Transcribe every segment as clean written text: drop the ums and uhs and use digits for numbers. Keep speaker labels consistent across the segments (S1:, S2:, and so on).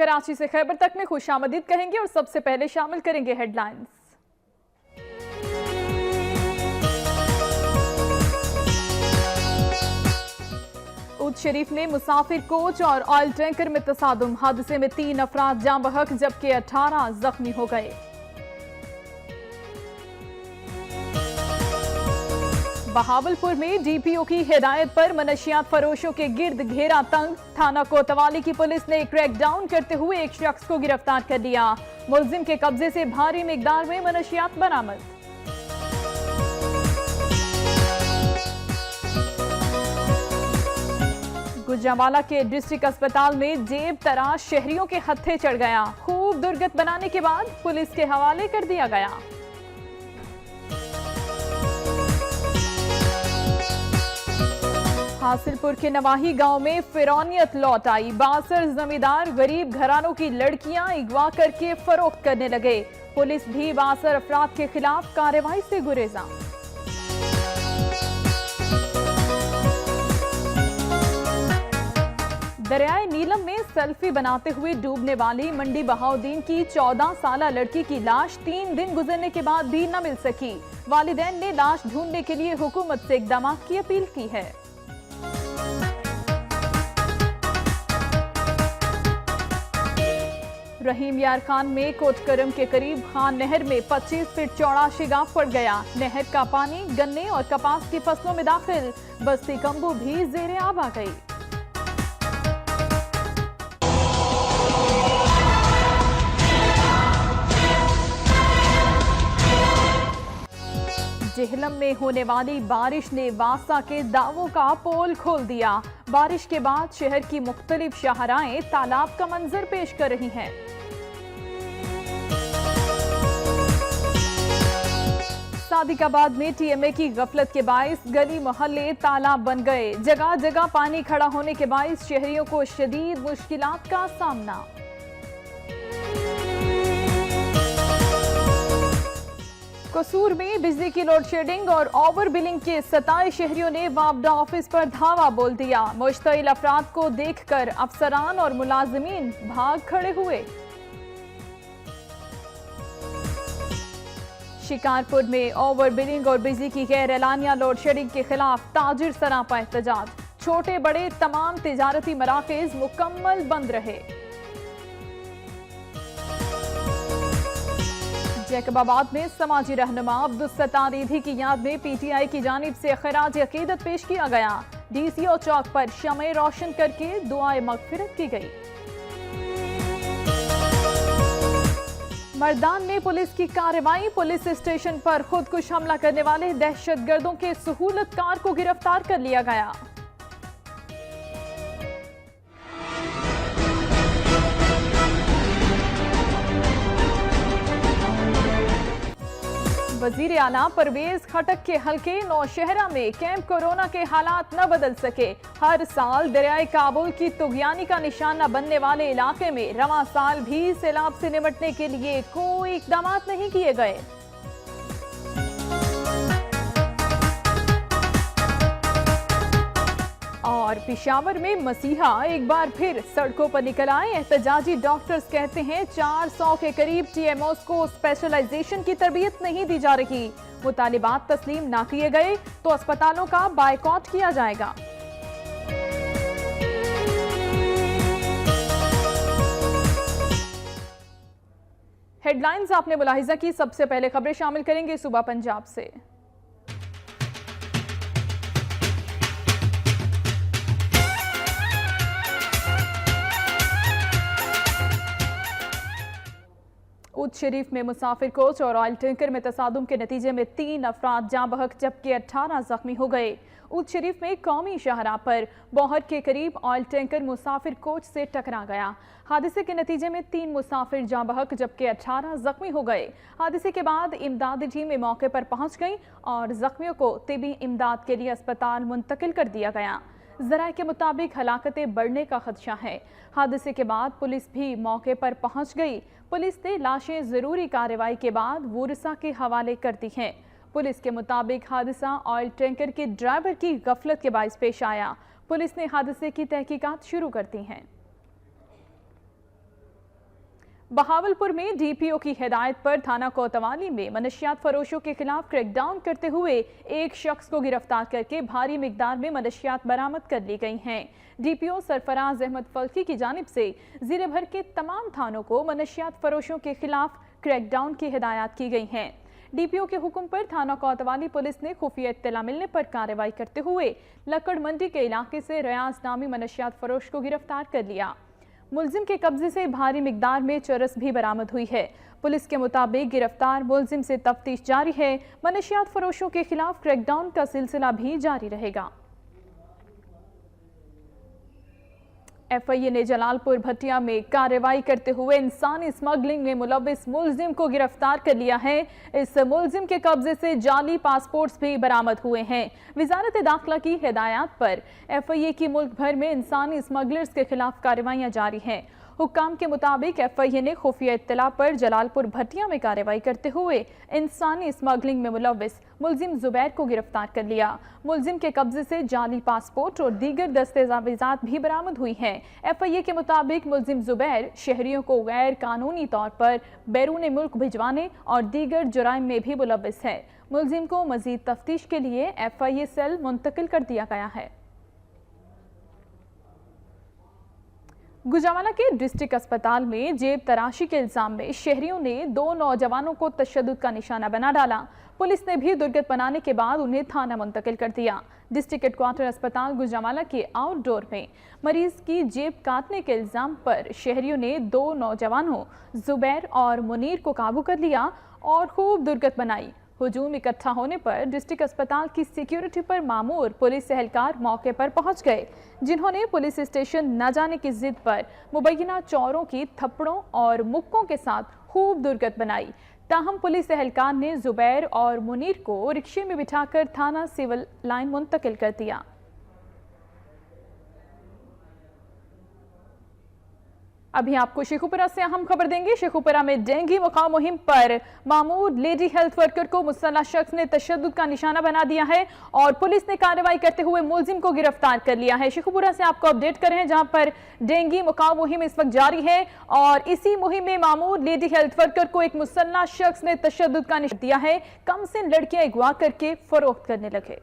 S1: कराची से खैबर तक में खुशामदीद कहेंगे और सबसे पहले शामिल करेंगे हेडलाइंस। ऊद शरीफ में मुसाफिर कोच और ऑयल टैंकर में तसादुम, हादसे में 3 अफराद जान बहक जबकि 18 जख्मी हो गए। बहावलपुर में डीपीओ की हिदायत पर मनशियात फरोशों के गिर्द घेरा तंग, थाना कोतवाली की पुलिस ने क्रैकडाउन करते हुए एक शख्स को गिरफ्तार कर लिया। मुलजिम के कब्जे से भारी मिकदार में मनशियात बरामद। गुजरांवाला के डिस्ट्रिक्ट अस्पताल में जेब तराश शहरियों के हत्थे चढ़ गया। खूब दुर्गत बनाने के बाद पुलिस के हवाले कर दिया गया। हासिलपुर के नवाही गांव में फिरौनियत लौट आई। 62 जमींदार गरीब घरानों की लड़कियां अगवा करके फरोख्त करने लगे। पुलिस भी 62 अफराद के खिलाफ कार्रवाई से गुरेजा। दरियाए नीलम में सेल्फी बनाते हुए डूबने वाली मंडी बहाउद्दीन की 14 साला लड़की की लाश 3 दिन गुजरने के बाद भी न मिल सकी। वालिदैन ने लाश ढूंढने के लिए हुकूमत से इक़दाम की अपील की है। रहीम यार खान में कोटकरम के करीब खान नहर में 25 फीट चौड़ा शिगाफ पड़ गया। नहर का पानी गन्ने और कपास की फसलों में दाखिल, बस्ती कम्बू भी ज़ेरे आब आ गई। जेहलम में होने वाली बारिश ने वासा के दावों का पोल खोल दिया। बारिश के बाद शहर की मुख्तलिफ शाहराएं तालाब का मंजर पेश कर रही हैं। सादिकाबाद में टीएमए की गफलत के बाइस गली मोहल्ले तालाब बन गए। जगह जगह पानी खड़ा होने के बाइस शहरियों को शदीद मुश्किलात का सामना। कसूर में बिजली की लोड शेडिंग और ओवर बिलिंग के 27 शहरियों ने वापडा ऑफिस पर धावा बोल दिया। मुश्तइल अफराद को देखकर अफसरान और मुलाजिमीन भाग खड़े हुए। शिकारपुर में ओवर बिलिंग और बिजली की गैर एलानिया लोड शेडिंग के खिलाफ ताजिर सरापा एहतजाज। छोटे बड़े तमाम तिजारती मराकज़ मुकम्मल बंद रहे। जैकबाबाद में समाजी रहनुमा अब्दुल सत्तार ईधी की याद में पीटीआई की जानिब से खिराज अकीदत पेश किया गया। डीसीओ चौक पर शमे रोशन करके दुआए मगफिरत की गई। मर्दान में पुलिस की कार्रवाई। पुलिस स्टेशन पर खुदकुश हमला करने वाले दहशतगर्दों के सहूलतकार को गिरफ्तार कर लिया गया। वजीर आला परवेज खटक के हल्के नौशहरा में कैंप कोरोना के हालात न बदल सके। हर साल दरियाए काबुल की तुगयानी का निशाना बनने वाले इलाके में रवां साल भी सैलाब से निपटने के लिए कोई इकदाम नहीं किए गए। और पेशावर में मसीहा एक बार फिर सड़कों पर निकल आए। एहतजाजी डॉक्टर्स कहते हैं 400 के करीब टीएमओस को स्पेशलाइजेशन की तरबियत नहीं दी जा रही। मुतालिबात तस्लीम ना किए गए तो अस्पतालों का बायकॉट किया जाएगा। हेडलाइंस आपने मुलाहिजा की। सबसे पहले खबरें शामिल करेंगे सुबह पंजाब से। ऊद शरीफ में मुसाफिर कोच और ऑयल टैंकर में तसादुम के नतीजे में 3 अफराद जाँ बहक जबकि 18 जख्मी हो गए। ऊद शरीफ में कौमी शाहराह पर बोहर के करीब ऑयल टैंकर मुसाफिर कोच से टकरा गया। हादसे के नतीजे में 3 मुसाफिर जाँ बहक जबकि 18 जख्मी हो गए। हादसे के बाद इमदादी टीमें मौके पर पहुंच गईं और जख्मियों को तिबी इमदाद के लिए अस्पताल मुंतकिल कर दिया गया। ज़राए के मुताबिक हलाकतें बढ़ने का खदशा है। हादसे के बाद पुलिस भी मौके पर पहुंच गई। पुलिस ने लाशें ज़रूरी कार्रवाई के बाद वुरसा के हवाले कर दी हैं। पुलिस के मुताबिक हादसा ऑयल टैंकर के ड्राइवर की गफलत के बाइस पेश आया। पुलिस ने हादसे की तहकीकात शुरू कर दी हैं। बहावलपुर में डीपीओ की हिदायत पर थाना कोतवाली में मनशियात फरोशों के खिलाफ क्रैकडाउन करते हुए एक शख्स को गिरफ्तार करके भारी मिकदार में मनशियात बरामद कर ली गई हैं। डीपीओ सरफराज अहमद फल्की की जानिब से जिले भर के तमाम थानों को मनशियात फरोशों के खिलाफ क्रैकडाउन की हिदायत की गई हैं। डीपीओ के हुक्म पर थाना कोतवाली पुलिस ने खुफिया इत्तला मिलने पर कार्रवाई करते हुए लक्कड़ मंडी के इलाके से रियाज नामी मनशियात फरोश को गिरफ्तार कर लिया। मुलजिम के कब्जे से भारी मिकदार में चरस भी बरामद हुई है। पुलिस के मुताबिक गिरफ्तार मुलजिम से तफ्तीश जारी है। मनशियात फरोशों के खिलाफ क्रैकडाउन का सिलसिला भी जारी रहेगा। एफआईए ने जलालपुर भटिया में कार्रवाई करते हुए इंसानी स्मगलिंग में मुलव्विस मुलजिम को गिरफ्तार कर लिया है। इस मुलजिम के कब्जे से जाली पासपोर्ट्स भी बरामद हुए हैं। वजारत दाखिला की हिदायत पर एफआईए की मुल्क भर में इंसानी स्मगलर्स के खिलाफ कार्रवाइयां जारी हैं। हुक्काम के मुताबिक एफआईए ने खुफिया इत्तला पर जलालपुर भटिया में कार्रवाई करते हुए इंसानी स्मगलिंग में मुलव्विस मुलजिम जुबैर को गिरफ्तार कर लिया। मुलजिम के कब्जे से जाली पासपोर्ट और दीगर दस्तावेजात भी बरामद हुई हैं। एफआईए के मुताबिक मुलजिम जुबैर शहरियों को गैर कानूनी तौर पर बैरून मुल्क भिजवाने और दीगर जुराइम में भी मुलव्विस है। मुलजिम को मजीद तफ्तीश के लिए एफआईए सेल मुंतकिल कर दिया गया है। गुजरावाला के डिस्ट्रिक्ट अस्पताल में जेब तराशी के इल्जाम में शहरियों ने 2 नौजवानों को तशद्दुद का निशाना बना डाला। पुलिस ने भी दुर्गत बनाने के बाद उन्हें थाना मुंतकिल कर दिया। डिस्ट्रिक्ट हेडक्वार्टर अस्पताल गुजरावाला के आउटडोर में मरीज की जेब काटने के इल्जाम पर शहरियों ने 2 नौजवानों जुबैर और मुनीर को काबू कर लिया और खूब दुर्गत बनाई। हुजूम इकट्ठा होने पर डिस्ट्रिक्ट अस्पताल की सिक्योरिटी पर मामूर पुलिस एहलकार मौके पर पहुंच गए, जिन्होंने पुलिस स्टेशन न जाने की जिद पर मुबैना चौरों की थप्पड़ों और मुक्कों के साथ खूब दुर्गत बनाई। ताहम पुलिस एहलकार ने जुबैर और मुनीर को रिक्शे में बिठाकर थाना सिविल लाइन मुंतकिल कर दिया। अभी आपको शेखुपुरा से अहम खबर देंगे। शेखुपुरा में डेंगू मुकाम मुहिम पर मामूर लेडी हेल्थ वर्कर को मुसल्लह शख्स ने तशद्दुद का निशाना बना दिया है और पुलिस ने कार्रवाई करते हुए मुलजिम को गिरफ्तार कर लिया है। शेखुपुरा से आपको अपडेट कर रहे हैं, जहां पर डेंगू मुकाम मुहिम इस वक्त जारी है और इसी मुहिम में मामूर लेडी हेल्थ वर्कर को एक मुसल्लह शख्स ने तशद्दुद का निशाना दिया है। कम से लड़कियां अगवा करके फरोख्त करने लगे।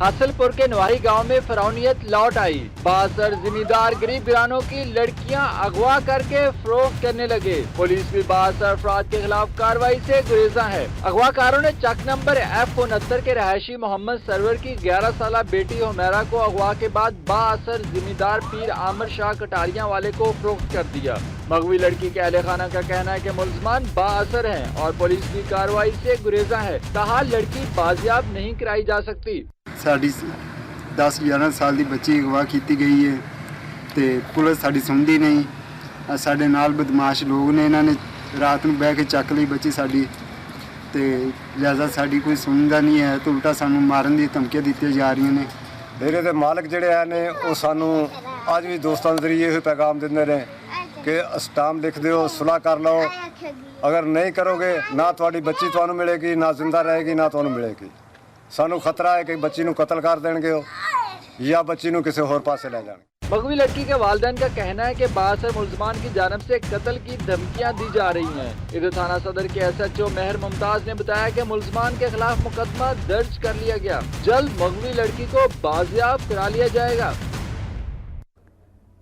S2: हासिलपुर के नवाही गांव में फरौनियत लौट आई। बासर जिम्मेदार गरीब घरानों की लड़कियां अगवा करके फरोख्त करने लगे। पुलिस भी बासर अफराद के खिलाफ कार्रवाई से गुरेजा है। अगवाकारों ने चक नंबर F69 के रहायशी मोहम्मद सरवर की 11 साल बेटी हुमैरा को अगवा के बाद बासर जिम्मेदार पीर आमिर शाह कटारिया वाले को फरोख्त कर दिया। मगवी लड़की के अहले खाना का कहना है कि मुलजमान बाअसर हैं और पुलिस की कार्रवाई से गुरेजा है। ताहाल लड़की बाजियाब नहीं कराई जा सकती।
S3: साड़ी 10-11 साल की बच्ची अगवा की गई है तो पुलिस साड़ी सुनती नहीं। साडे नाल बदमाश लोग ने, इन्होंने रात में बह के चक ली बच्ची साड़ी तो लिहाजा साड़ी कोई सुनता नहीं है, तो उल्टा सानू मारन की धमकियां दी जा रही ने।
S4: डेरे के मालक जिहड़े ने वो सानू अज भी दोस्तों के जरिए यही पैगाम देंदे ने कि स्टाम लिख दो, सुलह कर लो, अगर नहीं करोगे ना तुहाडी बच्ची तुहानू मिलेगी, ना जिंदा रहेगी, ना तुहानू मिलेगी। सानू खतरा है कि बच्ची नू कत्ल कर देंगे या बच्ची नू किसी होर पासे ले जाएंगे।
S2: मगवी लड़की के वालिदैन का कहना है कि बासर मुलजमान की जानब से कत्ल की धमकियां दी जा रही हैं। इधर थाना सदर के SHO मेहर मुमताज ने बताया कि मुलजमान के खिलाफ मुकदमा दर्ज कर लिया गया। जल्द मगवी लड़की को बाजियाब करा लिया जाएगा।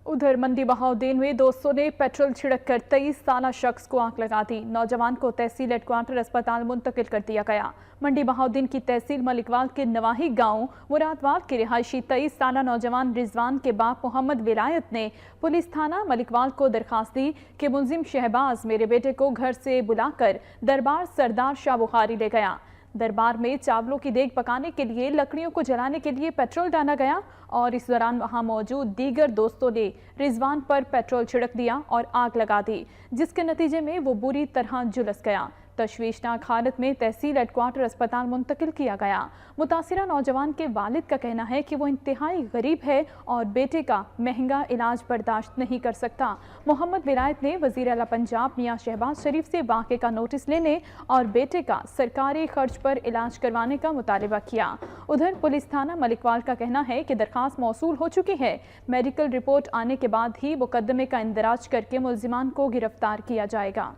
S1: उधर मंडी बहाउद्दीन में दोस्तों ने पेट्रोल छिड़क कर 23 साल शख्स को आग लगा दी। नौजवान को तहसील हेडक्वार्टर अस्पताल मुंतकिल कर दिया गया। मंडी बहाउद्दीन की तहसील मलिकवाल के नवाही गांव मुरादवाल के रिहायशी 23 साल नौजवान रिजवान के बाप मोहम्मद विलायत ने पुलिस थाना मलिकवाल को दरखास्त दी कि मुलजिम शहबाज मेरे बेटे को घर से बुलाकर दरबार सरदार शाह बुखारी ले गया। दरबार में चावलों की देग पकाने के लिए लकड़ियों को जलाने के लिए पेट्रोल डाला गया और इस दौरान वहां मौजूद दीगर दोस्तों ने रिजवान पर पेट्रोल छिड़क दिया और आग लगा दी, जिसके नतीजे में वो बुरी तरह झुलस गया। तशवीशनाक हालत में तहसील हेडक्वार्टर अस्पताल मुंतकिल किया गया। मुतासिरा नौजवान के वालिद का कहना है कि वो इंतहाई गरीब है और बेटे का महंगा इलाज बर्दाश्त नहीं कर सकता। मोहम्मद विलायत ने वज़ीर आला पंजाब मियां शहबाज शरीफ से वाक़े का नोटिस लेने और बेटे का सरकारी खर्च पर इलाज करवाने का मुतालिबा किया। उधर पुलिस थाना मलिकवाल का कहना है कि दरख्वास्त मौसूल हो चुकी है। मेडिकल रिपोर्ट आने के बाद ही मुकदमे का इंदराज करके मुल्जिमान को गिरफ्तार किया जाएगा।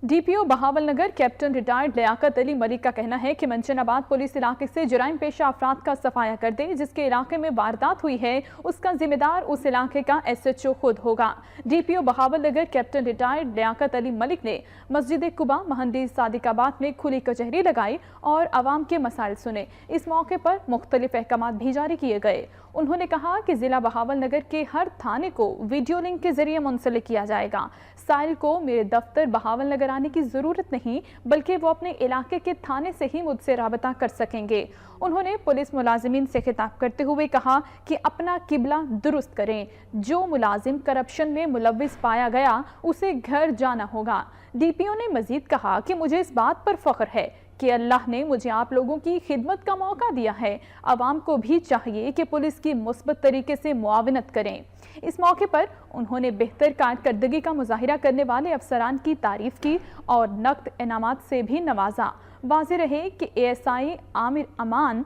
S1: डीपीओ बहावल नगर कैप्टन रिटायर्ड लियाकत अली मलिक का कहना है कि मंचनाबाद पुलिस इलाके से जराइम पेशा अफराद का सफाया कर दे। जिसके इलाके में वारदात हुई है उसका जिम्मेदार उस इलाके का SHO खुद होगा। डीपीओ बहावल नगर कैप्टन रिटायर्ड लियाकत अली मलिक ने मस्जिद कुबा महंदी सादिकाबाद में खुली कचहरी लगाई और आवाम के मसाइल सुने। इस मौके पर मुख्तलिफ अहकामात भी जारी किए गए। उन्होंने कहा कि जिला बहावल नगर के हर थाने को वीडियो लिंक के जरिए मुंसलिक किया जाएगा। साइल को मेरे दफ्तर बहावल नगर आने की जरूरत नहीं, बल्कि वो अपने इलाके के थाने से ही मुझसे राबता कर सकेंगे। उन्होंने पुलिस मुलाजिमीन से खिताब करते हुए कहा कि अपना किबला दुरुस्त करें। जो मुलाजिम करप्शन में मुलव्विस पाया गया उसे घर जाना होगा। डीपीओ ने मजीद कहा कि मुझे इस बात पर फख्र है कि अल्लाह ने मुझे आप लोगों की खिदमत का मौका दिया है। आवाम को भी चाहिए कि पुलिस की मुस्बत तरीके से मुआवनत करें। इस मौके पर उन्होंने बेहतर कारकर्दगी का मुजाहिरा करने वाले अफसरान की तारीफ की और नकद इनामात से भी नवाजा। वाज़ेह रहे कि ASI आमिर अमान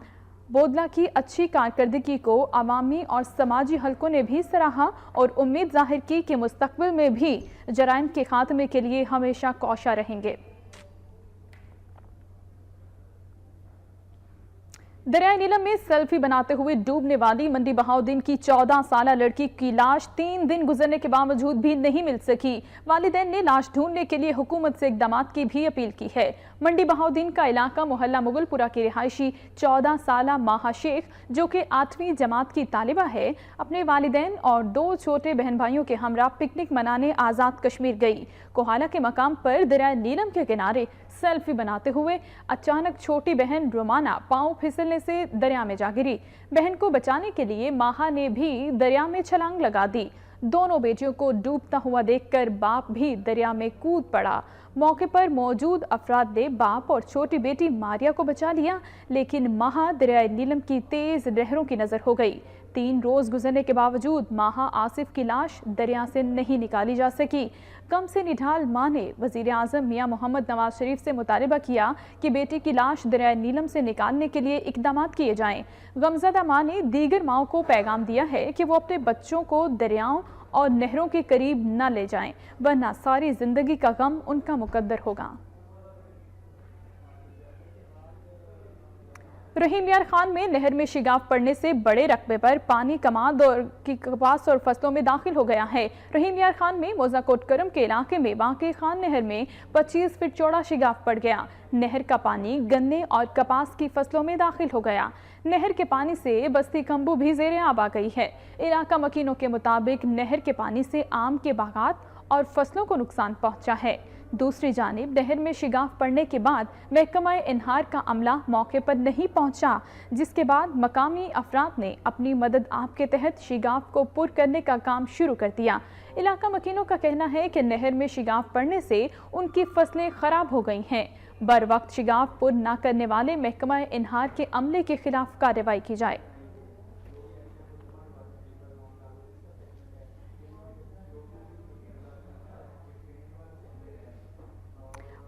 S1: बोदला की अच्छी कारकर्दगी को अवामी और समाजी हलकों ने भी सराहा और उम्मीद जाहिर की कि मुस्तकबिल में भी जराइम के खात्मे के लिए हमेशा कोशा रहेंगे। दरियाए नीलम में सेल्फी बनाते हुए डूबने वाली मंडी बहाउद्दीन की 14 साला लड़की की लाश 3 दिन गुजरने के बावजूद भी नहीं मिल सकी। वालिदैन ने लाश ढूंढने के लिए हुकूमत से इक़दामात की भी अपील की है। मंडी बहाउद्दीन का इलाका मोहल्ला मुगलपुरा की रिहायशी 14 साला माहा शेख, जो कि 8वीं जमात की तालिबा है, अपने वालिदैन और 2 छोटे बहन भाइयों के हमरा पिकनिक मनाने आज़ाद कश्मीर गई। कोहाला के मकाम पर दरियाए नीलम के किनारे सेल्फी बनाते हुए अचानक छोटी बहन रोमाना पांव फिसलने से दरिया में जा गिरी। बहन को बचाने के लिए माहा ने भी दरिया में छलांग लगा दी। दोनों बेटियों को डूबता हुआ देखकर बाप भी दरिया में कूद पड़ा। मौके पर मौजूद अफराद ने बाप और छोटी बेटी मारिया को बचा लिया, लेकिन माहा दरियाए नीलम की तेज लहरों की नजर हो गई। 3 रोज गुजरने के बावजूद माहा आसिफ की लाश दरिया से नहीं निकाली जा सकी। कम से निढाल मां ने वजीर आजम मियां मोहम्मद नवाज शरीफ से मुतालिबा किया कि बेटी की लाश दरियाए नीलम से निकालने के लिए इकदामात किए जाएं। गमज़दा मां ने दीगर माओं को पैगाम दिया है कि वो अपने बच्चों को दरियाओं और नहरों के करीब न ले जाएं, वरना सारी जिंदगी का गम उनका मुकद्दर होगा। रहीम यार खान में नहर में शिगाफ पड़ने से बड़े रकबे पर पानी कमाद और की कपास और फसलों में दाखिल हो गया है। रहीम यार खान में मोजाकोट करम के इलाके में बाकी खान नहर में 25 फीट चौड़ा शिगाफ पड़ गया। नहर का पानी गन्ने और कपास की फसलों में दाखिल हो गया। नहर के पानी से बस्ती कम्बू भी ज़ेरे आब आ गई है। इलाका मकीनों के मुताबिक नहर के पानी से आम के बागात और फसलों को नुकसान पहुंचा है। दूसरी जानिब नहर में शिगाफ पड़ने के बाद महकमा इनहार का अमला मौके पर नहीं पहुंचा, जिसके बाद मकामी अफराद ने अपनी मदद आप के तहत शिगाफ को पुर करने का काम शुरू कर दिया। इलाका मकीनों का कहना है कि नहर में शिगाफ पड़ने से उनकी फसलें खराब हो गई हैं। बर वक्त शिगाफ पुर न करने वाले महकमा इनहार के अमले के खिलाफ कार्रवाई की जाए।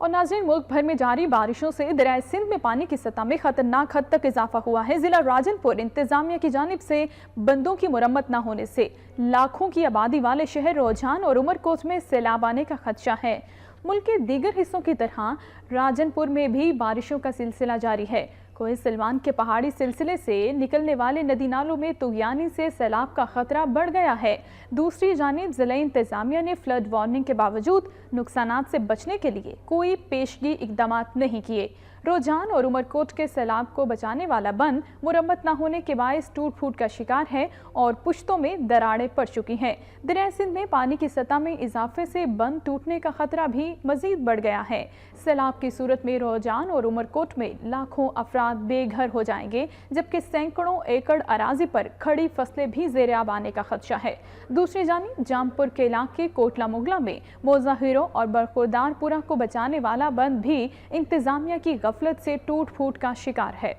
S1: और नाज़रीन, मुल्क भर में जारी बारिशों से दरियाए सिंध में पानी की सतह में खतरनाक हद तक इजाफा हुआ है। जिला राजनपुर इंतजामिया की जानिब से बंदों की मुरम्मत न होने से लाखों की आबादी वाले शहर रोजान और उमरकोट में सैलाब आने का खदशा है। मुल्क के दीगर हिस्सों की तरह राजनपुर में भी बारिशों का सिलसिला जारी है। कोहे सलमान के पहाड़ी सिलसिले से निकलने वाले नदी नालों में तुगयानी से सैलाब का खतरा बढ़ गया है। दूसरी जानिब जिला इंतजामिया ने फ्लड वार्निंग के बावजूद नुकसानात से बचने के लिए कोई पेशगी इकदामात नहीं किए। रोजान और उमरकोट के सैलाब को बचाने वाला बंद मुरम्मत न होने के बायस टूट फूट का शिकार है और पुश्तों में दरारें पड़ चुकी हैं। दरिया सिंध में पानी की सतह में इजाफे से बंद टूटने का खतरा भी मजीद बढ़ गया है। सैलाब की सूरत में रोजान और उमरकोट में लाखों अफराद बेघर हो जाएंगे, जबकि सैकड़ों एकड़ अराजी पर खड़ी फसलें भी ज़ेर-ए-आब आने का खदशा है। दूसरी जानिब जामपुर के इलाके कोटला मुगला में मोज़ाहिरों और बरखुरदारपुरा को बचाने वाला बंद भी इंतजामिया की गफलत से टूट फूट का शिकार है।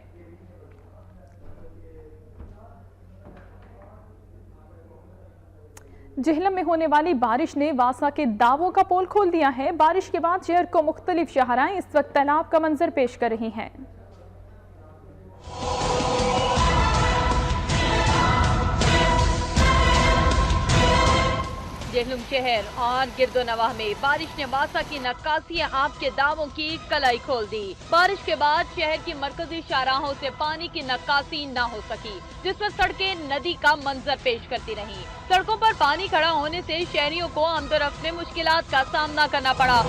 S1: जेहलम में होने वाली बारिश ने वासा के दावों का पोल खोल दिया है। बारिश के बाद शहर को मुख्तलिफ शाहराएं इस वक्त तालाब का मंजर पेश कर रही हैं।
S5: जेहलम शहर और गिरदोनवाह में बारिश ने वासा की नक्कासी आब के दावों की कलाई खोल दी। बारिश के बाद शहर की मरकजी शाहराहों से पानी की नक्कासी न हो सकी, जिसमें सड़कें नदी का मंजर पेश करती रहीं। सड़कों पर पानी खड़ा होने से शहरियों को आमदोरफ्त में मुश्किलात का सामना करना पड़ा।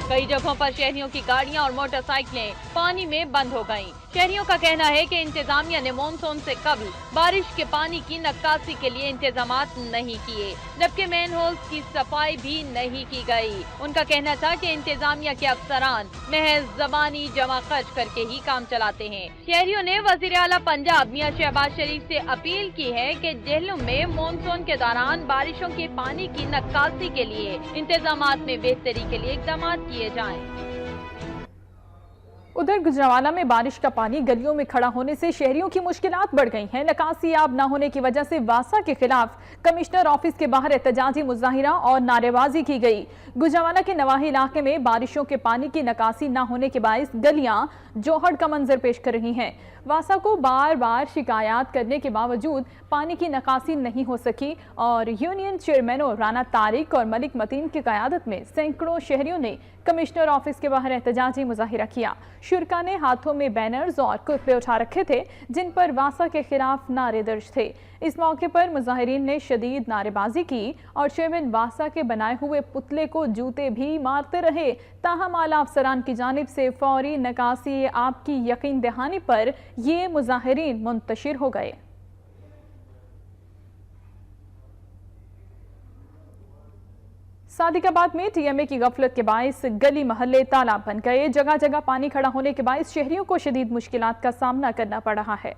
S5: कई जगहों पर शहरियों की गाड़ियां और मोटरसाइकिलें पानी में बंद हो गईं। शहरियों का कहना है कि इंतजामिया ने मानसून से कबल बारिश के पानी की नक्कासी के लिए इंतजामात नहीं किए, जबकि मैन होल्स की सफाई भी नहीं की गई। उनका कहना था कि इंतजामिया के अफसरान महज ज़बानी जमा खर्च करके ही काम चलाते हैं। शहरियों ने वज़ीर आला पंजाब मियां शहबाज शरीफ से अपील की है कि जेहलम में मानसून के दौरान बारिशों के पानी की नक्कासी के लिए इंतजामात में बेहतरी के लिए इक़दाम किए जाएं।
S1: उधर गुजरांवाला में बारिश का पानी गलियों में खड़ा होने से शहरियों की मुश्किलात बढ़ गई हैं। निकासी आब न होने की वजह से वासा के खिलाफ कमिश्नर ऑफिस के बाहर एहतजाजी मुजाहिरा और नारेबाजी की गई। गुजरांवाला के नवाही इलाके में बारिशों के पानी की निकासी न होने के बायस गलियां जोहड़ का मंजर पेश कर रही हैं। वासा को बार बार शिकायत करने के बावजूद पानी की निकासी नहीं हो सकी और यूनियन चेयरमैनों राना तारिक और मलिक मतीन की क़यादत में सैकड़ों शहरियों ने कमिश्नर ऑफिस के बाहर एहतजाजी मुजाहिरा किया। शुरका ने हाथों में बैनर्स और कुत्ते उठा रखे थे, जिन पर वासा के खिलाफ नारे दर्ज थे। इस मौके पर मुजाहिरीन ने शदीद नारेबाजी की और चेयरमैन वासा के बनाए हुए पुतले को जूते भी मारते रहे। ताहम आला अफसरान की जानिब से फौरी निकासी आब की यकीन दहानी पर ये मुजाहिरीन मुंतशिर हो गए। सादिकाबाद में टीएमए की गफलत के बायस गली महल्ले तालाब बन गए। जगह जगह पानी खड़ा होने के बायस शहरियों को शदीद मुश्किलात का सामना करना पड़ रहा है।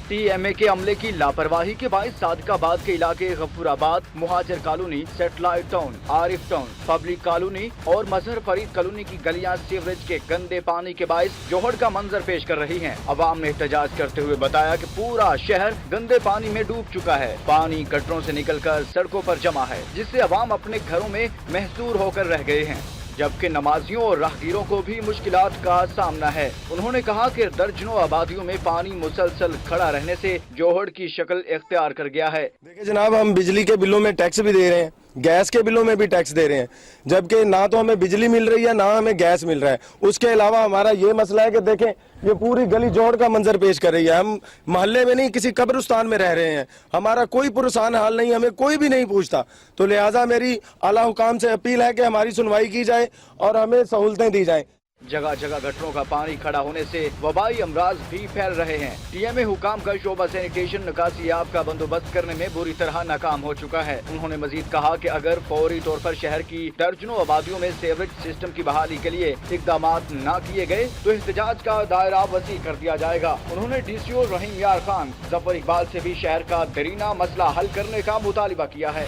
S2: टीएमए के अमले की लापरवाही के बायस सादिकाबाद के इलाके Ghafurabad, Muhajir colony, satellite town, Arif town, public colony और मजहर फरीद कॉलोनी की गलियां सीवरेज के गंदे पानी के बायस जोहड़ का मंजर पेश कर रही हैं। अवाम ने एहतजाज करते हुए बताया कि पूरा शहर गंदे पानी में डूब चुका है। पानी गटरों से निकलकर सड़कों पर जमा है, जिससे अवाम अपने घरों में महसूर होकर रह गए हैं, जबकि नमाजियों और राहगीरों को भी मुश्किलात का सामना है। उन्होंने कहा कि दर्जनों आबादियों में पानी मुसलसल खड़ा रहने से जोहड़ की शक्ल इख्तियार कर गया है।
S6: देखिए जनाब, हम बिजली के बिलों में टैक्स भी दे रहे हैं, गैस के बिलों में भी टैक्स दे रहे हैं, जबकि ना तो हमें बिजली मिल रही है ना हमें गैस मिल रहा है। उसके अलावा हमारा ये मसला है कि देखें ये पूरी गली जोड़ का मंजर पेश कर रही है। हम मोहल्ले में नहीं किसी कब्रिस्तान में रह रहे हैं, हमारा कोई पुरसान हाल नहीं, हमें कोई भी नहीं पूछता। तो लिहाजा मेरी आला हुकाम से अपील है कि हमारी सुनवाई की जाए और हमें सहूलतें दी जाएं।
S2: जगह जगह गटरों का पानी खड़ा होने से वबाई अमराज भी फैल रहे हैं। टीएमए हुकाम का शोबा सैनिटेशन निकासी आब का बंदोबस्त करने में बुरी तरह नाकाम हो चुका है। उन्होंने मजीद कहा कि अगर फौरी तौर पर शहर की दर्जनों आबादियों में सीवरेज सिस्टम की बहाली के लिए इकदाम न किए गए तो एहतजाज का दायरा वसी कर दिया जाएगा। उन्होंने डीसीओ रहीम यार खान, जफर इकबाल से भी शहर का दरीना मसला हल करने का मुतालिबा किया है।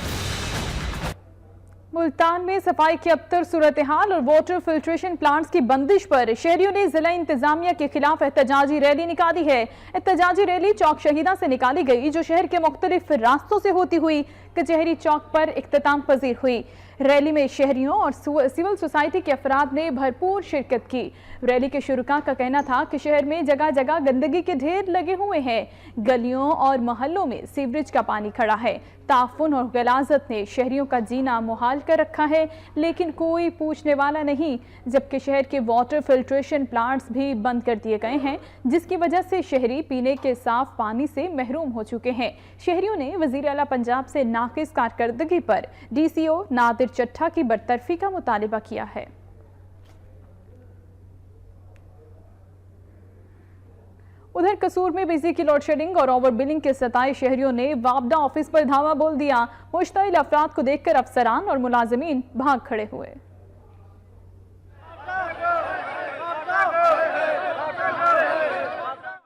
S1: मुल्तान में सफाई की अबतर सूरत हाल और वाटर फिल्ट्रेशन प्लांट्स की बंदिश पर शहरियों ने जिला इंतजामिया के खिलाफ एहतजाजी रैली निकाली है। एहतजाजी रैली चौक शहीदा से निकाली गई, जो शहर के मुख्तलिफ रास्तों से होती हुई कचहरी चौक पर इख्तिताम पजीर हुई। रैली में शहरियों और सिविल सोसाइटी के अफराद ने भरपूर शिरकत की। रैली के शुरुका का कहना था कि शहर में जगह जगह गंदगी के ढेर लगे हुए हैं, गलियों और मोहल्लों में सीवरेज का पानी खड़ा है। ताफुन और गलाजत ने शहरियों का जीना मुहाल कर रखा है, लेकिन कोई पूछने वाला नहीं। जबकि शहर के वाटर फिल्ट्रेशन प्लांट्स भी बंद कर दिए गए हैं, जिसकी वजह से शहरी पीने के साफ पानी से महरूम हो चुके हैं। शहरियों ने वजीर आला पंजाब से नाकिस कारकर्दगी पर DCO नादिर चट्ठा की बरतरफी का मुतालिबा किया है। उधर कसूर में बिजली की लोड शेडिंग और ओवर बिलिंग के सताए शहरियों ने वापडा ऑफिस पर धावा बोल दिया। मुश्ताइल अफराद को देखकर अफसरान और मुलाजिमीन भाग खड़े हुए।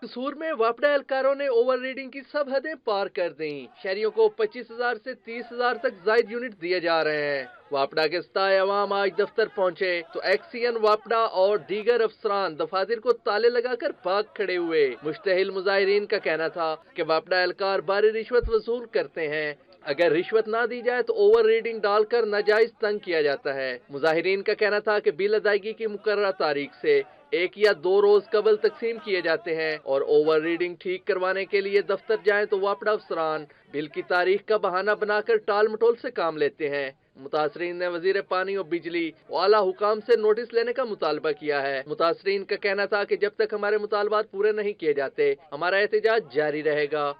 S2: कसूर में वापडा एहलकारों ने ओवर रीडिंग की सब हदें पार कर दी। शहरियों को 25,000 से 30,000 तक जायद यूनिट दिए जा रहे हैं। वापडा के सताए अवाम आज दफ्तर पहुंचे तो एक्सीएन वापडा और दीगर अफसरान दफातर को ताले लगाकर भाग खड़े हुए। मुश्तहिल मुजाहिरीन का कहना था कि वापडा एहलकार भारी रिश्वत वसूल करते हैं। अगर रिश्वत ना दी जाए तो ओवर रीडिंग डालकर नाजायज तंग किया जाता है। मुजाहिरीन का कहना था कि बिल अदायगी की मुकर्रर तारीख से 1 या 2 रोज कबल तकसीम किए जाते हैं और ओवर रीडिंग ठीक करवाने के लिए दफ्तर जाएं तो वापडा अफसरान बिल की तारीख का बहाना बनाकर टाल मटोल से काम लेते हैं। मुतासरीन ने वजीर पानी और बिजली और आला हुकाम से नोटिस लेने का मुतालबा किया है। मुतासरीन का कहना था कि जब तक हमारे मुतालबात पूरे नहीं किए जाते हमारा एहतजाज जारी रहेगा।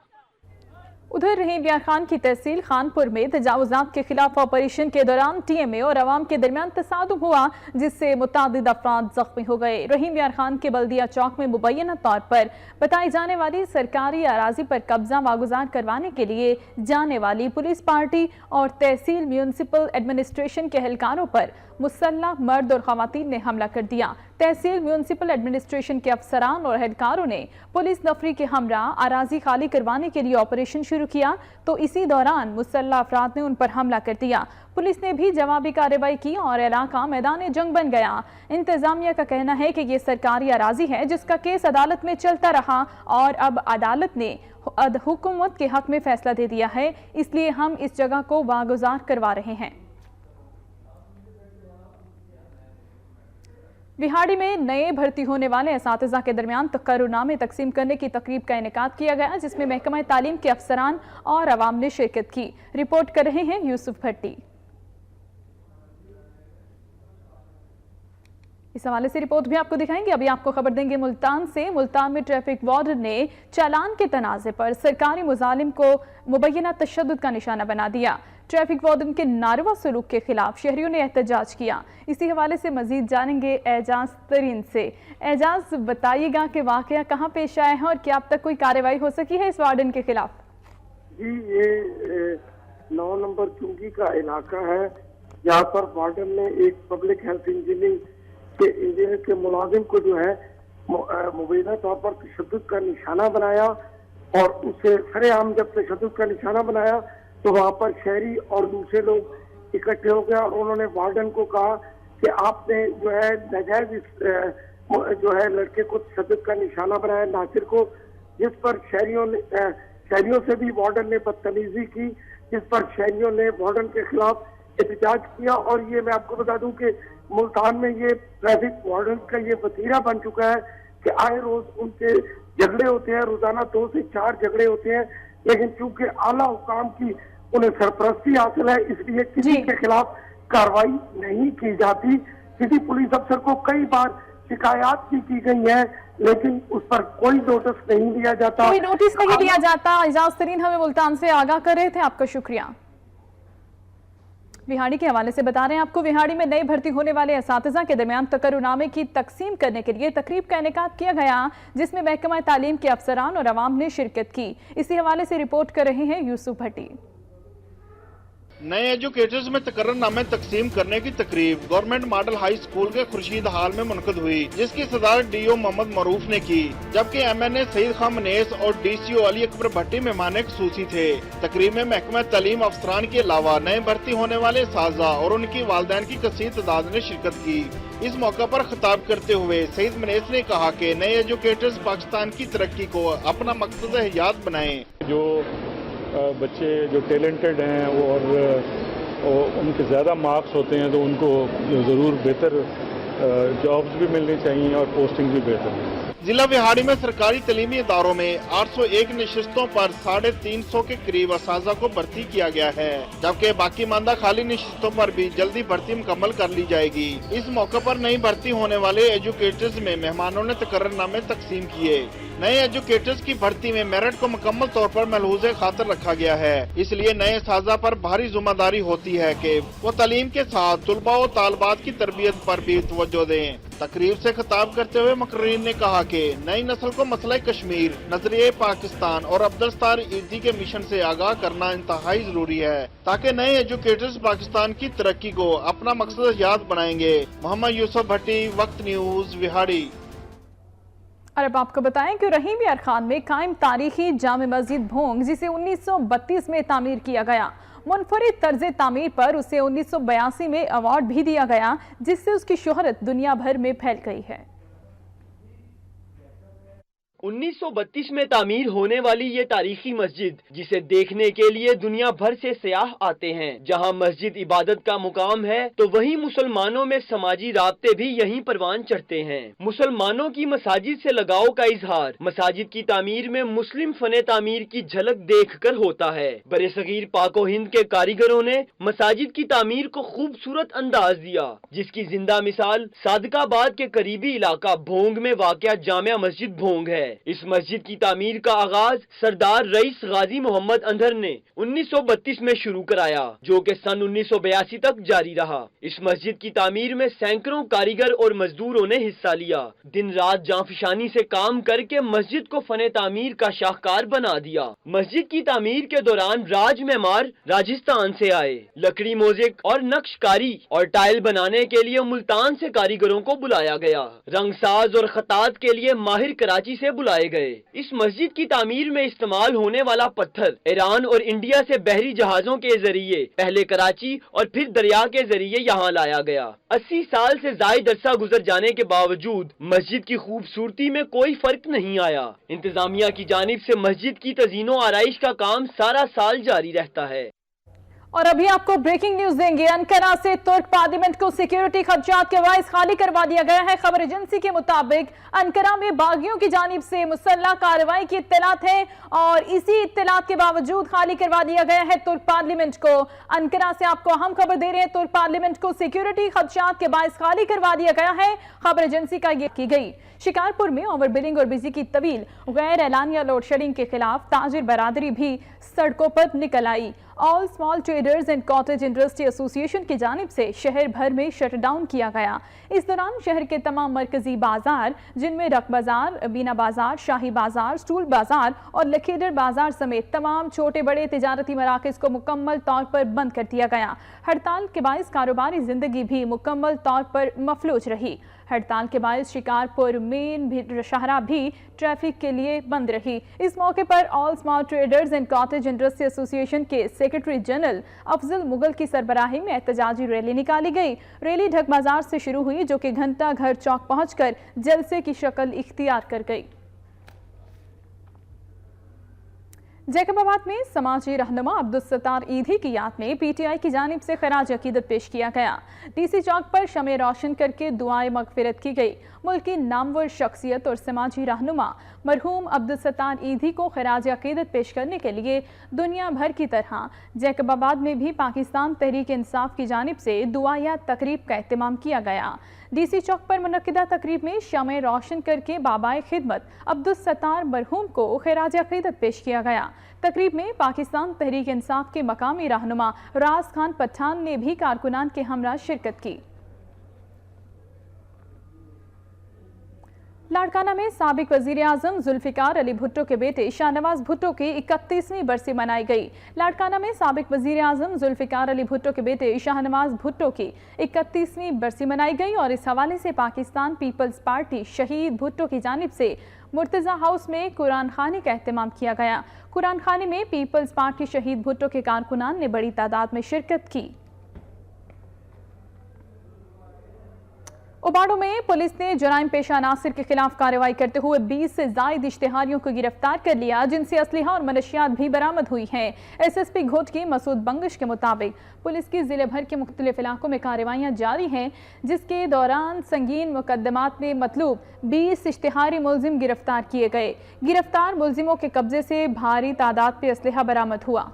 S1: उधर रहीम यार खान की तहसील खानपुर में तजावुजात के खिलाफ ऑपरेशन के दौरान TMA और अवाम के दरमियान तसादुम हुआ, जिससे मुतादिद अफराद जख्मी हो गए। रहीम यार खान के बल्दिया चौक में मुबैना तौर पर बताई जाने वाली सरकारी अराजी पर कब्जा वागुजार करवाने के लिए जाने वाली पुलिस पार्टी और तहसील म्यूनसिपल एडमिनिस्ट्रेशन के एहलकारों पर मुसल्लह मर्द और खवातीन ने हमला कर दिया। तहसील म्यूनसिपल एडमिनिस्ट्रेशन के अफसरान और एहलकारों ने पुलिस नफरी के हमरा अराजी खाली करवाने के लिए ऑपरेशन शुरू किया, तो इसी दौरान मुसल्लह अफराद ने उन पर हमला कर दिया। पुलिस ने भी जवाबी कार्रवाई की और इलाका मैदान जंग बन गया। इंतजामिया का कहना है कि ये सरकारी अराजी है जिसका केस अदालत में चलता रहा और अब अदालत ने हुकूमत के हक में फैसला दे दिया है, इसलिए हम इस जगह को वागुजार करवा रहे हैं। बिहाड़ी में नए भर्ती होने वाले असातिज़ा के दरमियान तकर्रुनामे तकसीम करने की तकरीब का इनेकाद किया गया, जिसमें महकमा तालीम के अफसरान और अवाम ने शिरकत की। रिपोर्ट कर रहे हैं यूसुफ भट्टी। इस हवाले से रिपोर्ट भी आपको दिखाएंगे। अभी आपको खबर देंगे मुल्तान से। मुल्तान में ट्रैफिक वार्डन ने चालान के तनाज़े पर सरकारी मुजालिम को मुबैना तशद्दुद का निशाना बना दिया। ट्रैफिक वार्डन के नारवा सलूक के खिलाफ शहरियों ने एहतजाज किया। इसी हवाले से मजीद जानेंगे एजाज तरीन से। एजाज, बताइएगा कि वाकया कहाँ पेश आया है और क्या अब तक कोई कार्रवाई हो सकी है इस वार्डन के खिलाफ?
S7: जी, ये 9 नंबर चुंगी का इलाका है। यहाँ पर वार्डन ने एक पब्लिक हेल्थ इंजीनियर के मुलाजिम को जो है मुबैना तौर पर तशद्दुद का निशाना बनाया और उसे सरेआम जब तशद्दुद का निशाना बनाया तो वहाँ पर शहरी और दूसरे लोग इकट्ठे हो गए और उन्होंने वार्डन को कहा कि आपने जो है नाजायज जो है लड़के को तशद्दुद का निशाना बनाया नासिर को, जिस पर शहरियों से भी वार्डन ने बदतमीजी की, जिस पर शहरियों ने वार्डन के खिलाफ एहतजाज किया। और ये मैं आपको बता दूं कि मुल्तान में ये ट्रैफिक वार्डन का ये वतीरा बन चुका है कि आए रोज उनके झगड़े होते हैं, रोजाना 2 से 4 झगड़े होते हैं, लेकिन चूंकि आला हुकाम की उन्हें सरपरस्ती हासिल है इसलिए किसी के खिलाफ कार्रवाई नहीं की जाती। किसी पुलिस अफसर को कई बार शिकायत भी की गई है लेकिन उस पर कोई नोटिस नहीं दिया जाता।
S1: कोई नोटिस नहीं दिया जाता। एजाज तरीन हमें मुल्तान से आगाह कर रहे थे, आपका शुक्रिया। विहाड़ी के हवाले से बता रहे हैं आपको। विहाड़ी में नए भर्ती होने वाले असातिज़ा के दरमियान तकर्रुनामे की तकसीम करने के लिए तकरीब का इनेकाद किया गया, जिसमें महकमा तालीम के अफसरान और अवाम ने शिरकत की। इसी हवाले से रिपोर्ट कर रहे हैं यूसुफ भट्टी।
S8: नए एजुकेटर्स में तकर्रुनामे तकसीम करने की तकरीब गवर्नमेंट मॉडल हाई स्कूल के खुर्शीद हाल में मुनक़द हुई, जिसकी सदारत DO मोहम्मद मरूफ ने की, जबकि MNA सईद खान मनेस और DCO अली अकबर भट्टी मेहमान खुसूसी थे। तकरीब में महकमा तालीम अफसरान के अलावा नए भर्ती होने वाले साजा और उनकी वालदैन की कसीर तादाद ने शिरकत की। इस मौका पर खिताब करते हुए सईद मनेस ने कहा कि नए एजुकेटर्स पाकिस्तान की तरक्की को अपना मकसद हयात बनाएं।
S9: जो بچے جو ٹیلنٹڈ ہیں اور ان کے زیادہ مارکس ہوتے ہیں تو ان کو ضرور بہتر جابز بھی ملنی چاہیے اور پوسٹنگ بھی بہتر ملنی.
S8: ضلع وہاڑی میں سرکاری تعلیمی اداروں میں 801 نشستوں پر 350 کے قریب اساتذہ کو بھرتی کیا گیا ہے، جبکہ باقی ماندہ خالی نشستوں پر بھی جلدی بھرتی مکمل کر لی جائے گی. اس موقع پر نئی بھرتی ہونے والے ایجوکیٹرز میں مہمانوں نے تقرر نامے تقسیم کیے. نئے ایجوکیٹرز کی بھرتی میں میرٹ کو مکمل طور پر ملحوظ خاطر رکھا گیا ہے، اس لیے نئے اساتذہ پر بھاری ذمہ داری ہوتی ہے کہ وہ تعلیم کے ساتھ طلباء و طالبات کی تربیت پر بھی توجہ دیں. تقریب سے خطاب کرتے ہوئے مقررین نے کہا کہ نئی نسل کو مسئلہ کشمیر، نظریہ پاکستان اور عبدالستار ایدھی کے مشن سے آگاہ کرنا انتہائی ضروری ہے تاکہ نئے ایجوکیٹرز پاکستان کی ترقی کو اپنا مقصد یاد بنائیں گے. محمد یوسف بھٹی، وقت نیوز، وہاڑی.
S1: اور اب آپ کو بتائیں کہ رحیم یار خان میں قائم تاریخی جامع مسجد بھونگ، جسے 1932 میں تعمیر کیا گیا، منفرد طرز تعمیر پر اسے 1982 میں ایوارڈ بھی دیا گیا، جس سے اس کی شہرت دنیا بھر میں پھیل گئی ہے.
S10: 1932 میں تعمیر ہونے والی یہ تاریخی مسجد، جسے دیکھنے کے لیے دنیا بھر سے سیاح آتے ہیں، جہاں مسجد عبادت کا مقام ہے تو وہیں مسلمانوں میں سماجی رابطے بھی یہیں پروان چڑھتے ہیں. مسلمانوں کی مساجد سے لگاؤ کا اظہار مساجد کی تعمیر میں مسلم فن تعمیر کی جھلک دیکھ کر ہوتا ہے. برصغیر پاک و ہند کے کاریگروں نے مساجد کی تعمیر کو خوبصورت انداز دیا، جس کی زندہ مثال صادق آباد کے قریبی علاقہ بھونگ میں واقع جامع مسجد بھونگ ہے. اس مسجد کی تعمیر کا آغاز سردار رئیس غازی محمد اندھر نے 1932 میں شروع کرایا، جو کہ سن 1982 تک جاری رہا. اس مسجد کی تعمیر میں سینکڑوں کاریگر اور مزدوروں نے حصہ لیا، دن رات جانفشانی سے کام کر کے مسجد کو فن تعمیر کا شاہکار بنا دیا. مسجد کی تعمیر کے دوران راج معمار راجستھان سے آئے. لکڑی موزیک اور نقش کاری اور ٹائل بنانے کے لیے ملتان سے کاریگروں کو بلایا گیا. رنگ ساز اور خطاط کے لیے ماہر کراچی سے بلائے گئے. اس مسجد کی تعمیر میں استعمال ہونے والا پتھر ایران اور انڈیا سے بحری جہازوں کے ذریعے پہلے کراچی اور پھر دریا کے ذریعے یہاں لایا گیا. 80 سال سے زائد عرصہ گزر جانے کے باوجود مسجد کی خوبصورتی میں کوئی فرق نہیں آیا. انتظامیہ کی جانب سے مسجد کی تزئین و آرائش کا کام سارا سال جاری رہتا ہے.
S1: اور ابھی آپ کو بریکنگ نیوز دیں گے. انقرہ سے ترک پارلیمنٹ کو سیکیورٹی خدشات کے باعث خالی کروا دیا گیا ہے. خبر ایجنسی کے مطابق انقرہ میں باغیوں کی جانب سے مسلح کارروائی کی اطلاعات ہیں اور اسی اطلاعات کے باوجود خالی کروا دیا گیا ہے ترک پارلیمنٹ کو. انقرہ سے آپ کو اہم خبر دے رہے ہیں، ترک پارلیمنٹ کو سیکیورٹی خدشات کے باعث خالی کروا دیا گیا ہے. خبر ایجنسی کا یہ کی گئی. شکارپور میں اوور بلنگ اور بجلی کی طویل غیر اعلانیہ لوڈ شیڈنگ کے خلاف تاجر برادری بھی سڑکوں پر نکل آئی. All small traders and cottage industry association کی جانب سے شہر بھر میں شٹ ڈاؤن کیا گیا. اس دوران شہر کے تمام مرکزی بازار، جن میں رق بازار، بینا بازار، شاہی بازار، سٹول بازار اور لکھیڈر بازار سمیت تمام چھوٹے بڑے تجارتی مراکز کو مکمل طور پر بند کر دیا گیا. ہڑتال کے باعث کاروباری زندگی بھی مکمل طور پر مفلوج رہی. ہڑتال کے باعث شکارپور مین شاہراہ بھی ٹریفک کے لیے بند رہی. اس موقع پر all small traders and cottage industry association کے سیکرٹری جنرل افضل مغل کی سربراہی میں احتجاجی ریلی نکالی گئی. ریلی ڈھک بازار سے شروع ہوئی، جو کہ گھنٹہ گھر چوک پہنچ کر جلسے کی شکل اختیار کر گئی. جیکب آباد میں سماجی رہنما عبدالستار ایدھی کی یاد میں پی ٹی آئی کی جانب سے خراج عقیدت پیش کیا گیا. ڈی سی چوک پر شمع روشن کر کے دعائیں مغفرت کی گئی. ملک کی نامور شخصیت اور سماجی رہنما مرحوم عبدالستار ایدھی کو خراج عقیدت پیش کرنے کے لیے دنیا بھر کی طرح جیکب آباد میں بھی پاکستان تحریک انصاف کی جانب سے دعائیہ تقریب کا اہتمام کیا گیا. ڈی سی چوک پر منعقدہ تقریب میں شمع روشن کر کے بابائے خدمت عبدالستار مرحوم کو خراج عقیدت پیش کیا گیا. تقریب میں پاکستان تحریک انصاف کے مقامی رہنما راز خان پٹھان نے بھی کارکنان کے ہمراہ شرکت کی. لاڑکانہ میں سابق وزیر اعظم ذوالفقار علی بھٹو کے بیٹے شاہ نواز بھٹو کی 31ویں برسی منائی گئی. لاڑکانہ میں سابق وزیر اعظم ذوالفقار علی بھٹو کے بیٹے شاہ نواز بھٹو کی 31ویں برسی منائی گئی اور اس حوالے سے پاکستان پیپلز پارٹی شہید بھٹو کی جانب سے مرتضی ہاؤس میں قرآن خوانی کا اہتمام کیا گیا. قرآن خوانی میں پیپلز پارٹی شہید بھٹو کے کارکنان نے بڑی تعداد میں شرکت کی. उबाड़ू में पुलिस ने जराइम पेशा नासिर के खिलाफ कार्रवाई करते हुए 20 से जायद इश्तिहारियों को गिरफ्तार कर लिया, जिनसे असलहा और मनशियात भी बरामद हुई हैं। SSP घोटकी मसूद बंगश के मुताबिक पुलिस की जिले भर के मुख्तलिफ इलाकों में कार्रवाइयां जारी हैं, जिसके दौरान संगीन मुकदमात में मतलूब 20 इश्तिहारी मुलजिम गिरफ्तार किए गए। गिरफ्तार मुलजिमों के कब्जे से भारी तादाद में असलहा बरामद हुआ।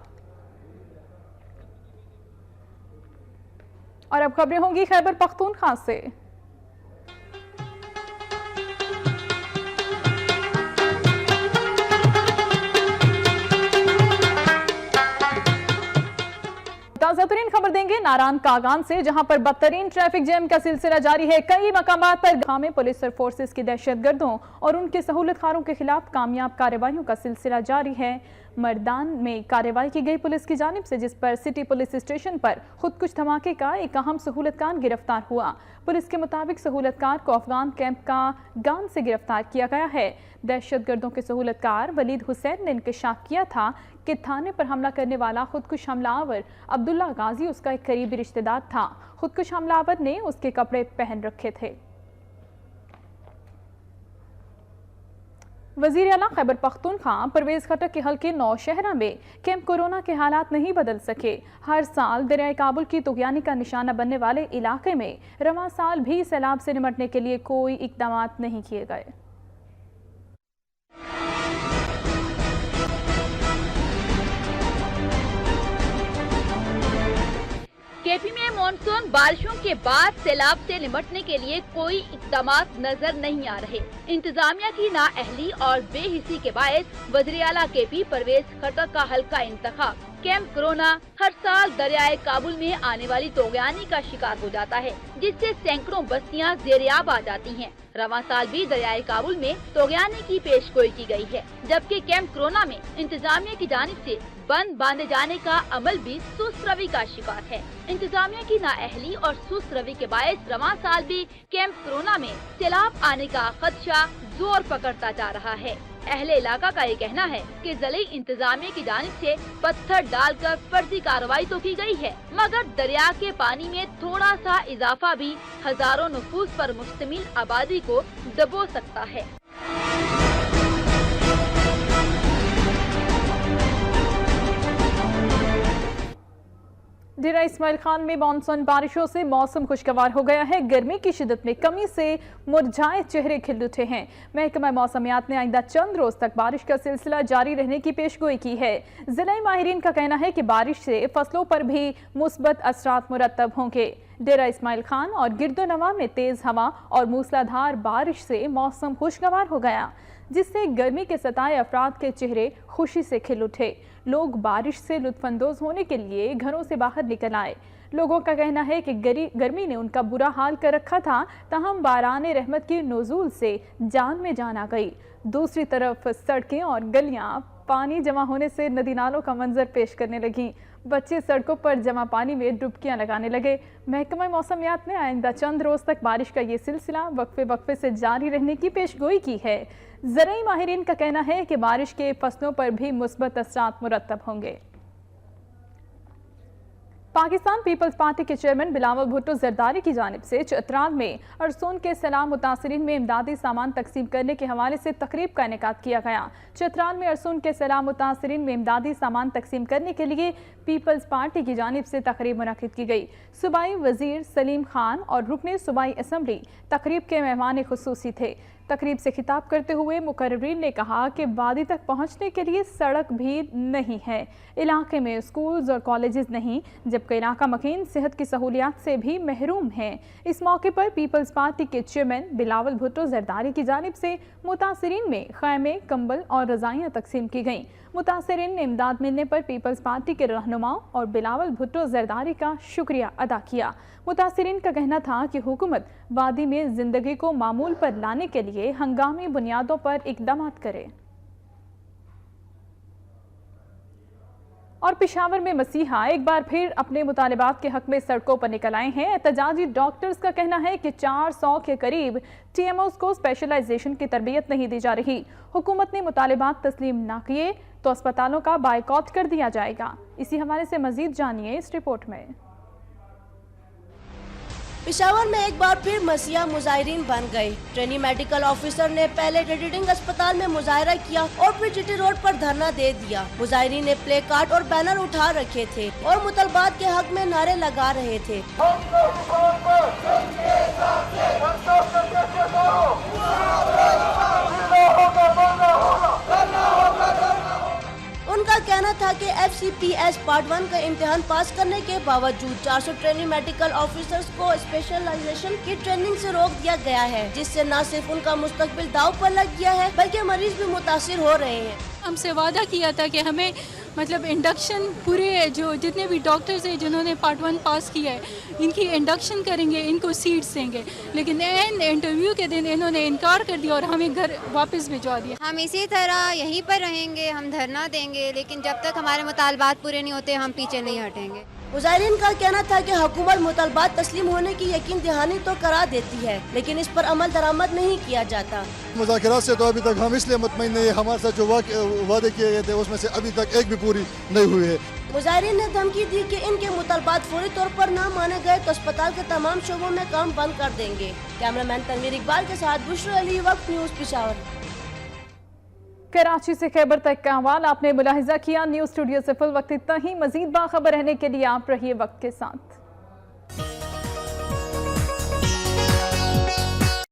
S1: और अब खबरें होंगी खैबर पख्तूनख्वा से। ताज़ा तरीन खबर देंगे नारायण कागान से, जहां पर बदतरीन ट्रैफिक जैम का सिलसिला जारी है। कई मकामात पर गांव में पुलिस और फोर्सेस की दहशतगर्दों और उनके सहूलतखारों के खिलाफ कामयाब कार्रवाइयों का सिलसिला जारी है। मर्दान में कार्रवाई की गई पुलिस की जानिब से, जिस पर सिटी पुलिस स्टेशन पर खुदकुश धमाके का एक अहम सहूलतकार गिरफ्तार हुआ। पुलिस के मुताबिक सहूलतकार को अफगान कैंप का गान से गिरफ्तार किया गया है। दहशतगर्दों के सहूलतकार वलीद हुसैन ने इंकशाफ किया था कि थाने पर हमला करने वाला खुदकुश हमलावर अब्दुल्ला गाजी उसका एक करीबी रिश्तेदार था। खुदकुश हमलावर ने उसके कपड़े पहन रखे थे। वज़ीर आला खैबर पख्तूनख्वा परवेज खटक के हल्के नौशहरा में कैंप कोरोना के हालात नहीं बदल सके। हर साल दरियाए काबुल की तुग़यानी का निशाना बनने वाले इलाके में रवां साल भी सैलाब से निमटने के लिए कोई इक़दाम नहीं किए गए।
S5: केपी में मॉनसून बारिशों के बाद सैलाब से निपटने के लिए कोई इक़दाम नजर नहीं आ रहे। इंतजामिया की नाअहली और बेहिसी के बायस वज़ीर आला केपी परवेज खटक का हल्का इंतखाब कैंप कोरोना हर साल दरियाए काबुल में आने वाली तोगयानी का शिकार हो जाता है, जिससे सैकड़ों बस्तियां ज़ेर-ए-आब आ जाती हैं। रवां साल भी दरियाए काबुल में तोगयानी की पेशगोई की गई है, जबकि कैंप कोरोना में इंतजामिया की जानिब से बंद बांधे जाने का अमल भी सुस्त रवि का शिकार है। इंतजामिया की नाअहली और सुस्त रवि के बायस रवां साल भी कैंप कोरोना में सैलाब आने का खदशा जोर पकड़ता जा रहा है। अहले इलाका का ये कहना है कि ज़िले इंतजामिया की जानिब से पत्थर डालकर फर्जी कार्रवाई तो की गई है, मगर दरिया के पानी में थोड़ा सा इजाफा भी हजारों नफूस पर मुश्तमिल आबादी को डबो सकता है।
S1: डेरा इस्माइल खान में मानसून बारिशों से मौसम खुशगवार हो गया है। गर्मी की शिद्दत में कमी से मुरझाए चेहरे खिल उठे हैं। महकमा मौसमियात ने आइंदा चंद रोज तक बारिश का सिलसिला जारी रहने की पेशगोई की है। ज़िला माहिरीन का कहना है कि बारिश से फसलों पर भी मुस्बत असरात मुरतब होंगे। डेरा इस्माइल खान और गिरदोनवा में तेज हवा और मूसलाधार बारिश से मौसम खुशगवार हो गया, जिससे गर्मी के सताए अफराद के चेहरे खुशी से खिल उठे। लोग बारिश से लुत्फानंदोज होने के लिए घरों से बाहर निकल आए। लोगों का कहना है कि गर्मी ने उनका बुरा हाल कर रखा था, तहम बाराने रहमत की नुज़ूल से जान में जान आ गई। दूसरी तरफ सड़कें और गलियां पानी जमा होने से नदी नालों का मंजर पेश करने लगी। बच्चे सड़कों पर जमा पानी में डुबकियां लगाने लगे। महकमा मौसमियात ने आइंदा चंद रोज तक बारिश का ये सिलसिला वक्फे वक्फे से जारी रहने की पेशगोई की है। ज़राई माहिरीन का कहना है कि बारिश के फसलों पर भी मुस्बत असरात मुरतब होंगे। पाकिस्तान पीपल्स पार्टी के चेयरमैन बिलावल भुट्टो जरदारी की जानिब से चतराल में अरसून के सैलाब मुतासरीन में इमदादी सामान तकसीम करने के हवाले से तकरीब का इनेकाद किया गया। चतराल में अरसून के सैलाब मुतासरीन में इमदादी सामान तकसीम करने के लिए पीपल्स पार्टी की जानिब से तकरीब मुनक्किद की गई। सूबाई वजीर सलीम खान और रुकने सूबाई असम्बली तकरीब के मेहमान खुसूसी थे। तकरीब से खिताब करते हुए मुकर्रीन ने कहा कि वादी तक पहुंचने के लिए सड़क भी नहीं है, इलाके में स्कूल्स और कॉलेजेस नहीं, जबकि इलाका मकीन सेहत की सहूलियात से भी महरूम है। इस मौके पर पीपल्स पार्टी के चेयरमैन बिलावल भुट्टो जरदारी की जानिब से मुतासरीन में खैमे, कंबल और रज़ाइयाँ तकसीम की गईं। मुतासरीन ने इमदाद मिलने पर पीपल्स पार्टी के रहनुमाओं और बिलावल भुट्टो जरदारी का शुक्रिया अदा किया। मुतासरीन का कहना था कि हुकूमत वादी में जिंदगी को मामूल पर लाने के लिए हंगामी बुनियादों पर इक़दाम करे। और पेशावर में मसीहा एक बार फिर अपने मुतालिबात के हक में सड़कों पर निकल आए हैं। एहतजाजी डॉक्टर्स का कहना है कि 400 के करीब TMOs को स्पेशलाइजेशन की तरबियत नहीं दी जा रही। हुकूमत ने मुतालिबात तस्लीम ना किए तो अस्पतालों का बायकॉट कर दिया जाएगा। इसी हवाले से मजीद जानिए इस रिपोर्ट में।
S11: पेशावर में एक बार फिर मसीहा मुजाहिरीन बन गए। ट्रेनी मेडिकल ऑफिसर ने पहले रीडिंग अस्पताल में मुजाहरा किया और फिर जीटी रोड पर धरना दे दिया। मुजाहिरीन ने प्ले कार्ड और बैनर उठा रखे थे और मुतलबात के हक में नारे लगा रहे थे। उनका कहना था कि FCPS पार्ट 1 का इम्तिहान पास करने के बावजूद 400 ट्रेनिंग मेडिकल ऑफिसर्स को स्पेशलाइजेशन की ट्रेनिंग से रोक दिया गया है, जिससे न सिर्फ उनका मुस्तकबिल दाव पर लग गया है बल्कि मरीज भी मुतासिर हो रहे हैं।
S12: हमसे वादा किया था कि हमें मतलब इंडक्शन पूरे जो जितने भी डॉक्टर्स हैं जिन्होंने पार्ट 1 पास किया है इनकी इंडक्शन करेंगे, इनको सीट्स देंगे, लेकिन एंड इंटरव्यू के दिन इन्होंने इनकार कर दिया और हमें घर वापस भिजवा दिया।
S13: हम इसी तरह यहीं पर रहेंगे, हम धरना देंगे, लेकिन जब तक हमारे मुतालबात पूरे नहीं होते हम पीछे नहीं हटेंगे।
S11: मुजाहिरीन का कहना था कि हुकूमत मुतालबात तस्लीम होने की यकीन दहानी तो करा देती है, लेकिन इस पर अमल दरामद नहीं किया जाता।
S14: मुज़ाकरात से तो अभी तक हम इसलिए मुतमईन नहीं, हमारे साथ जो वादे किए गए थे उसमें से अभी तक एक भी पूरी नहीं हुई है।
S11: मुजाहिरीन ने धमकी दी कि इनके मुतालबात फौरी तौर पर न माने गए तो अस्पताल के तमाम शोबों में काम बंद कर देंगे। कैमरामैन तनवीर इकबाल के साथ बुशरा अली, वक्त न्यूज़ पेशावर।
S1: कराची से खैबर तक का अहवाल आपने मुलाहिजा किया। न्यूज़ स्टूडियो से फुल वक्त इतना ही। मजीद बाखबर रहने के लिए आप रहिए वक्त के साथ।